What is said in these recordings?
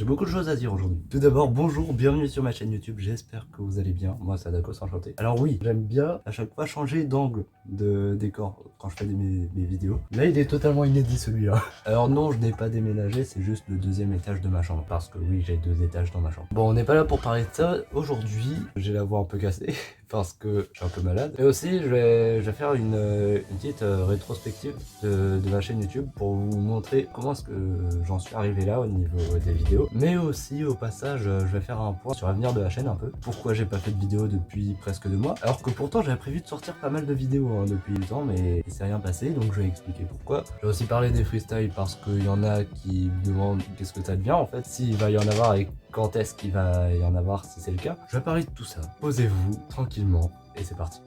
J'ai beaucoup de choses à dire aujourd'hui. Tout d'abord, bonjour, bienvenue sur ma chaîne YouTube, j'espère que vous allez bien. Moi, c'est Adakos, enchanté. Alors oui, j'aime bien à chaque fois changer d'angle de décor quand je fais mes vidéos. Là, il est totalement inédit celui-là. Alors non, je n'ai pas déménagé, c'est juste le deuxième étage de ma chambre. Parce que oui, j'ai 2 étages dans ma chambre. Bon, on n'est pas là pour parler de ça. Aujourd'hui, j'ai la voix un peu cassée. Parce que je suis un peu malade. Et aussi, je vais faire une petite rétrospective de ma chaîne YouTube pour vous montrer comment est-ce que j'en suis arrivé là au niveau des vidéos. Mais aussi, au passage, je vais faire un point sur l'avenir de la chaîne un peu. Pourquoi j'ai pas fait de vidéo depuis presque 2 mois. Alors que pourtant, j'avais prévu de sortir pas mal de vidéos depuis le temps, mais il s'est rien passé, donc je vais expliquer pourquoi. Je vais aussi parler des freestyles parce qu'il y en a qui me demandent qu'est-ce que ça devient en fait, s'il va y en avoir et quand est-ce qu'il va y en avoir si c'est le cas. Je vais parler de tout ça. Posez-vous tranquillement et c'est parti.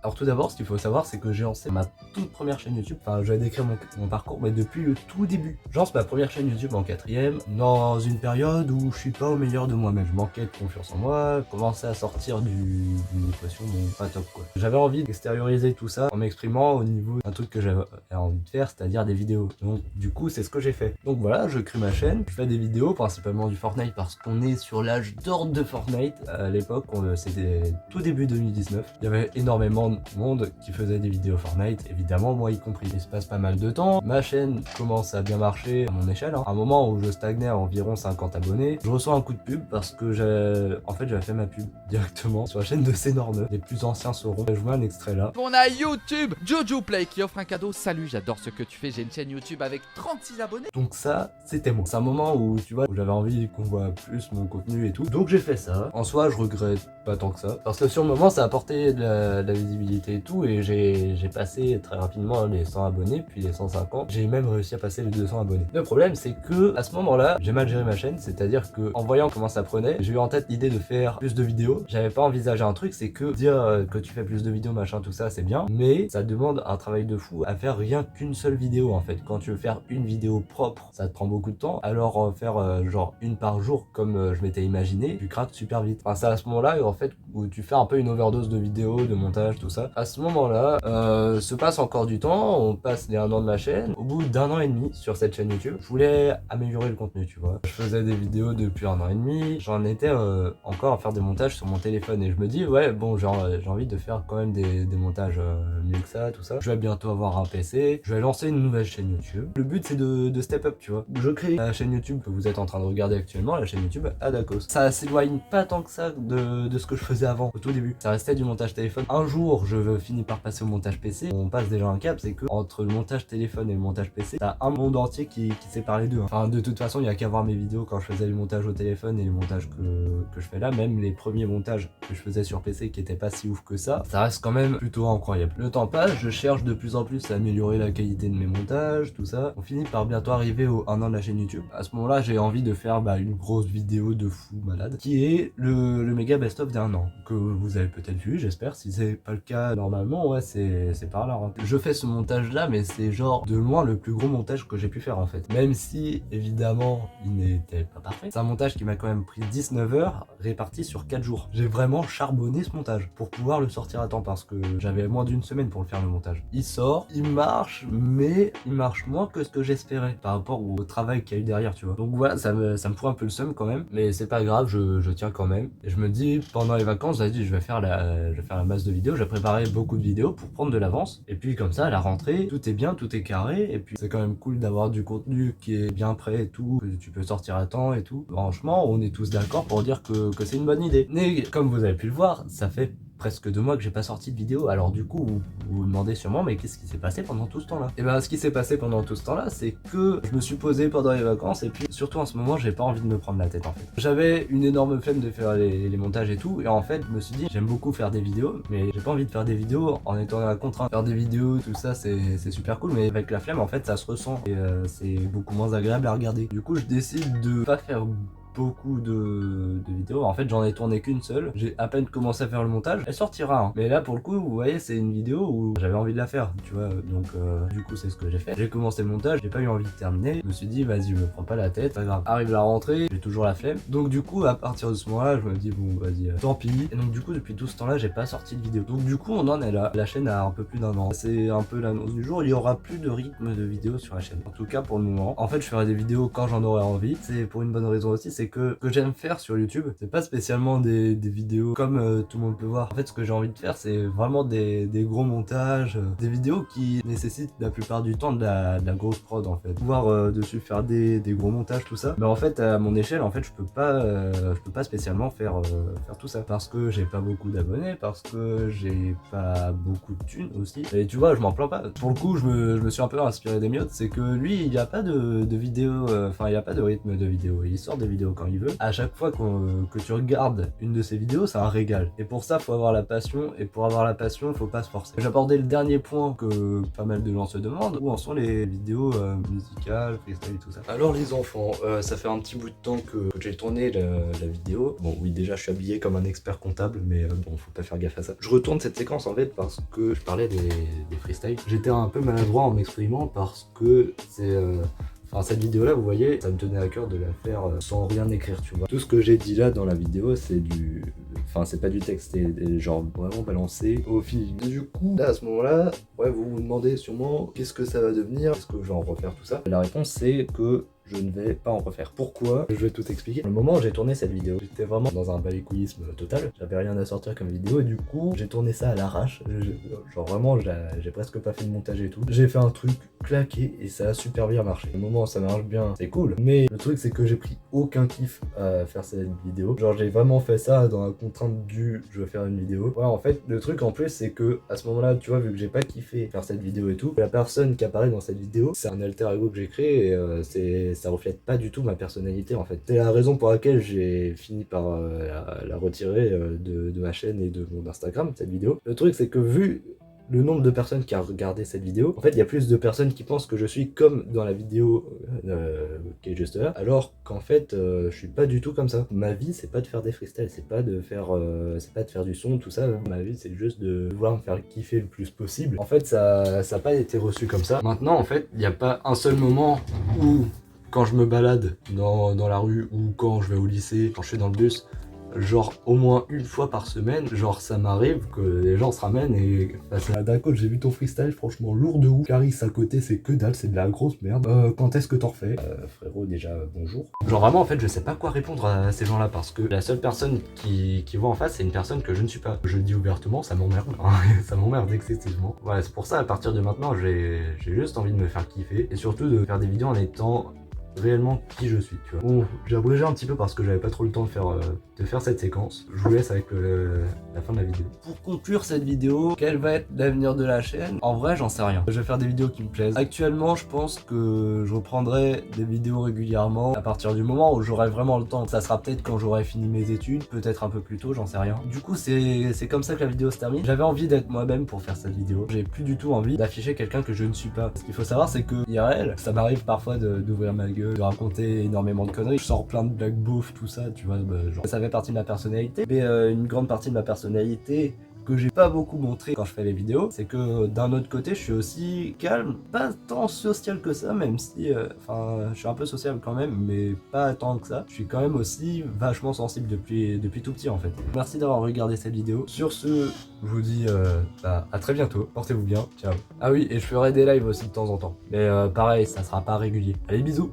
Alors tout d'abord, ce qu'il faut savoir, c'est que j'ai lancé ma toute première chaîne YouTube. Enfin, je vais décrire mon parcours, mais depuis le tout début. Je lance ma première chaîne YouTube en 4ème, dans une période où je suis pas au meilleur de moi-même. Je manquais de confiance en moi, commençais à sortir d'une équation pas top quoi. J'avais envie d'extérioriser tout ça en m'exprimant au niveau d'un truc que j'avais envie de faire, c'est-à-dire des vidéos. Donc du coup, c'est ce que j'ai fait. Donc voilà, je crée ma chaîne, je fais des vidéos, principalement du Fortnite parce qu'on est sur l'âge d'or de Fortnite. À l'époque, c'était tout début 2019. Il y avait énormément de monde qui faisait des vidéos Fortnite, évidemment moi y compris. Il se passe pas mal de temps, ma chaîne commence à bien marcher à mon échelle, À un moment où je stagnais à environ 50 abonnés, je reçois un coup de pub parce que j'avais fait ma pub directement sur la chaîne de Cnorneux. Les plus anciens sauront. Je vous mets un extrait là. On a YouTube Jojo Play qui offre un cadeau. Salut, j'adore ce que tu fais, j'ai une chaîne YouTube avec 36 abonnés. Donc ça, c'était moi. C'est un moment où, tu vois, où j'avais envie qu'on voit plus mon contenu et tout. Donc j'ai fait ça. En soi, je regrette pas tant que ça. Parce que sur le moment, ça a apporté de la visibilité et tout. Et j'ai passé très rapidement les 100 abonnés, puis les 150. J'ai même réussi à passer les 200 abonnés. Le problème, c'est que à ce moment-là, j'ai mal géré ma chaîne. C'est-à-dire que en voyant comment ça prenait, j'ai eu en tête l'idée de faire plus de vidéos. J'avais pas envisagé un truc, c'est que dire que tu fais plus de vidéos, machin, tout ça, c'est bien. Mais ça demande un travail de fou à faire rien qu'une seule vidéo en fait. Quand tu veux faire une vidéo propre, ça te prend beaucoup de temps. Alors faire genre une par jour comme je m'étais imaginé, tu craques super vite. Enfin, c'est à ce moment-là en fait où tu fais un peu une overdose de vidéos, de montage, tout ça. À ce moment-là, se passe encore du temps, on passe les 1 an de ma chaîne. Au bout d'1 an et demi sur cette chaîne YouTube, je voulais améliorer le contenu, tu vois. Je faisais des vidéos depuis 1 an et demi, j'en étais encore à faire des montages sur mon téléphone et je me dis ouais bon j'ai envie de faire quand même des montages mieux que ça, tout ça. Je vais bientôt avoir un PC, je vais lancer une nouvelle chaîne YouTube. Le but c'est de step up, tu vois. Je crée la chaîne YouTube que vous êtes en train de regarder actuellement, la chaîne YouTube Adakos. Ça s'éloigne pas tant que ça de ce que je faisais avant, au tout début. Ça restait du montage téléphone. Un jour, je finis par passer au montage PC. On passe déjà un cap, c'est que entre le montage téléphone et le montage PC, t'as un monde entier qui sépare les deux. Enfin, de toute façon, il y a qu'à voir mes vidéos quand je faisais le montage au téléphone et les montages que je fais là. Même les premiers montages que je faisais sur PC qui étaient pas si ouf que ça reste quand même plutôt incroyable. Le temps passe, je cherche de plus en plus à améliorer la qualité de mes montages, tout ça. On finit par bientôt arriver au 1 an de la chaîne YouTube. À ce moment-là, j'ai envie de faire une grosse vidéo de fou malade, qui est le méga best-of d'1 an, que vous avez peut-être vu, j'espère. Si c'est pas le cas, normalement, ouais, c'est par là. Je fais ce montage-là, mais c'est genre de loin le plus gros montage que j'ai pu faire en fait. Même si, évidemment, il n'était pas parfait. C'est un montage qui m'a quand même pris 19 heures réparti sur 4 jours. J'ai vraiment charbonné ce montage pour pouvoir le sortir à temps parce que j'avais moins d'1 semaine pour le faire le montage. Il sort, il marche, mais il marche moins que ce que j'espérais par rapport au travail qu'il y a eu derrière, tu vois. Donc voilà, ça me fout un peu le seum quand même, mais c'est pas grave, je tiens quand même. Et je me dis, pendant les vacances, j'ai dit, je vais faire la masse de vidéos. J'ai préparé beaucoup de vidéos pour prendre de l'avance. Et puis comme ça, à la rentrée, tout est bien, tout est carré. Et puis c'est quand même cool d'avoir du contenu qui est bien prêt et tout, que tu peux sortir à temps et tout. Franchement, on est tous d'accord pour dire que c'est une bonne idée. Mais comme vous avez pu le voir, ça fait presque 2 mois que j'ai pas sorti de vidéo. Alors du coup, vous vous demandez sûrement, mais qu'est-ce qui s'est passé pendant tout ce temps-là? Et ben, ce qui s'est passé pendant tout ce temps-là, c'est que je me suis posé pendant les vacances et puis surtout en ce moment, j'ai pas envie de me prendre la tête en fait. J'avais une énorme flemme de faire les montages et tout, et en fait, je me suis dit, j'aime beaucoup faire des vidéos, mais j'ai pas envie de faire des vidéos en étant à la contrainte. Faire des vidéos, tout ça, c'est super cool, mais avec la flemme, en fait, ça se ressent et c'est beaucoup moins agréable à regarder. Du coup, je décide de pas faire beaucoup de vidéos. En fait, j'en ai tourné qu'une seule. J'ai à peine commencé à faire le montage. Elle sortira, hein. Mais là, pour le coup, vous voyez, c'est une vidéo où j'avais envie de la faire, tu vois. Donc, du coup, c'est ce que j'ai fait. J'ai commencé le montage, j'ai pas eu envie de terminer. Je me suis dit, vas-y, je me prends pas la tête, pas grave. Arrive la rentrée, j'ai toujours la flemme. Donc, du coup, à partir de ce moment-là, je me dis, bon, vas-y, tant pis. Et donc, du coup, depuis tout ce temps-là, j'ai pas sorti de vidéo. Donc, du coup, on en est là. La chaîne a un peu plus d'un an. C'est un peu l'annonce du jour. Il y aura plus de rythme de vidéo sur la chaîne. En tout cas, pour le moment. En fait, je ferai des vidéos quand j'en aurai envie. C'est pour une bonne raison aussi, c'est que ce que j'aime faire sur YouTube, c'est pas spécialement des vidéos comme tout le monde peut voir. En fait, ce que j'ai envie de faire, c'est vraiment des gros montages, des vidéos qui nécessitent la plupart du temps de la grosse prod en fait. Pouvoir dessus faire des gros montages, tout ça. Mais en fait, à mon échelle, en fait, je peux pas spécialement faire tout ça parce que j'ai pas beaucoup d'abonnés, parce que j'ai pas beaucoup de thunes aussi. Et tu vois, je m'en plains pas. Pour le coup, je me suis un peu inspiré d'Emiot, c'est que lui, il y a pas de vidéo, enfin, il y a pas de rythme de vidéo. Il sort des vidéos quand il veut. À chaque fois que tu regardes une de ses vidéos, c'est un régal. Et pour ça, faut avoir la passion. Et pour avoir la passion, faut pas se forcer. J'abordais le dernier point que pas mal de gens se demandent, où en sont les vidéos musicales, freestyle et tout ça. Alors les enfants, ça fait un petit bout de temps que j'ai tourné la vidéo. Bon oui, déjà je suis habillé comme un expert comptable, mais bon, faut pas faire gaffe à ça. Je retourne cette séquence en fait parce que je parlais des freestyles. J'étais un peu maladroit en m'exprimant parce que c'est... Enfin, cette vidéo là, vous voyez, ça me tenait à cœur de la faire sans rien écrire, tu vois. Tout ce que j'ai dit là dans la vidéo, c'est du... Enfin, c'est pas du texte, c'est genre vraiment balancé au feeling. Et du coup, là, à ce moment-là, ouais, vous vous demandez sûrement qu'est-ce que ça va devenir, est-ce que je vais en refaire tout ça. Et la réponse, c'est que je ne vais pas en refaire. Pourquoi? Je vais tout expliquer. Le moment où j'ai tourné cette vidéo, j'étais vraiment dans un balécouillisme total. J'avais rien à sortir comme vidéo et du coup, j'ai tourné ça à l'arrache. Genre vraiment, j'ai presque pas fait de montage et tout. J'ai fait un truc claqué et ça a super bien marché. Le moment où ça marche bien, c'est cool. Mais le truc, c'est que j'ai pris aucun kiff à faire cette vidéo. Genre, j'ai vraiment fait ça dans la contrainte du je veux faire une vidéo. Ouais, en fait, le truc en plus, c'est que à ce moment-là, tu vois, vu que j'ai pas kiffé faire cette vidéo et tout, la personne qui apparaît dans cette vidéo, c'est un alter ego que j'ai créé et ça reflète pas du tout ma personnalité en fait. C'est la raison pour laquelle j'ai fini par la retirer de ma chaîne et de mon Instagram, cette vidéo. Le truc c'est que vu le nombre de personnes qui a regardé cette vidéo, en fait il y a plus de personnes qui pensent que je suis comme dans la vidéo qui est juste là, alors qu'en fait je suis pas du tout comme ça. Ma vie c'est pas de faire des freestyles, c'est pas de faire du son, tout ça. Ma vie c'est juste de vouloir me faire kiffer le plus possible. En fait ça a pas été reçu comme ça. Maintenant en fait il n'y a pas un seul moment où quand je me balade dans la rue ou quand je vais au lycée, quand je suis dans le bus, genre au moins une fois par semaine, genre ça m'arrive que les gens se ramènent et d'un coup j'ai vu ton freestyle, franchement lourd de ouf. Caris à côté c'est que dalle, c'est de la grosse merde. Quand est-ce que t'en refais? Frérot déjà bonjour. Genre vraiment en fait je sais pas quoi répondre à ces gens là parce que la seule personne qui voit en face c'est une personne que je ne suis pas. Je le dis ouvertement, ça m'emmerde, ça m'emmerde excessivement. Voilà, c'est pour ça à partir de maintenant j'ai juste envie de me faire kiffer et surtout de faire des vidéos en étant réellement qui je suis, tu vois. Bon, j'ai abrégé un petit peu parce que j'avais pas trop le temps de faire cette séquence. Je vous laisse avec la fin de la vidéo. Pour conclure cette vidéo, quel va être l'avenir de la chaîne? En vrai, j'en sais rien. Je vais faire des vidéos qui me plaisent. Actuellement, je pense que je reprendrai des vidéos régulièrement à partir du moment où j'aurai vraiment le temps. Ça sera peut-être quand j'aurai fini mes études, peut-être un peu plus tôt, j'en sais rien. Du coup, c'est comme ça que la vidéo se termine. J'avais envie d'être moi-même pour faire cette vidéo. J'ai plus du tout envie d'afficher quelqu'un que je ne suis pas. Ce qu'il faut savoir, c'est que IRL, ça m'arrive parfois d'ouvrir ma gueule, de raconter énormément de conneries. Je sors plein de blagues beaufs, tout ça, tu vois, genre, ça fait partie de ma personnalité. Mais une grande partie de ma personnalité que j'ai pas beaucoup montré quand je fais les vidéos, c'est que d'un autre côté, je suis aussi calme, pas tant social que ça, même si, enfin, je suis un peu sociable quand même, mais pas tant que ça. Je suis quand même aussi vachement sensible depuis tout petit en fait. Merci d'avoir regardé cette vidéo. Sur ce, je vous dis à très bientôt. Portez-vous bien. Ciao. Ah oui, et je ferai des lives aussi de temps en temps. Mais pareil, ça sera pas régulier. Allez, bisous.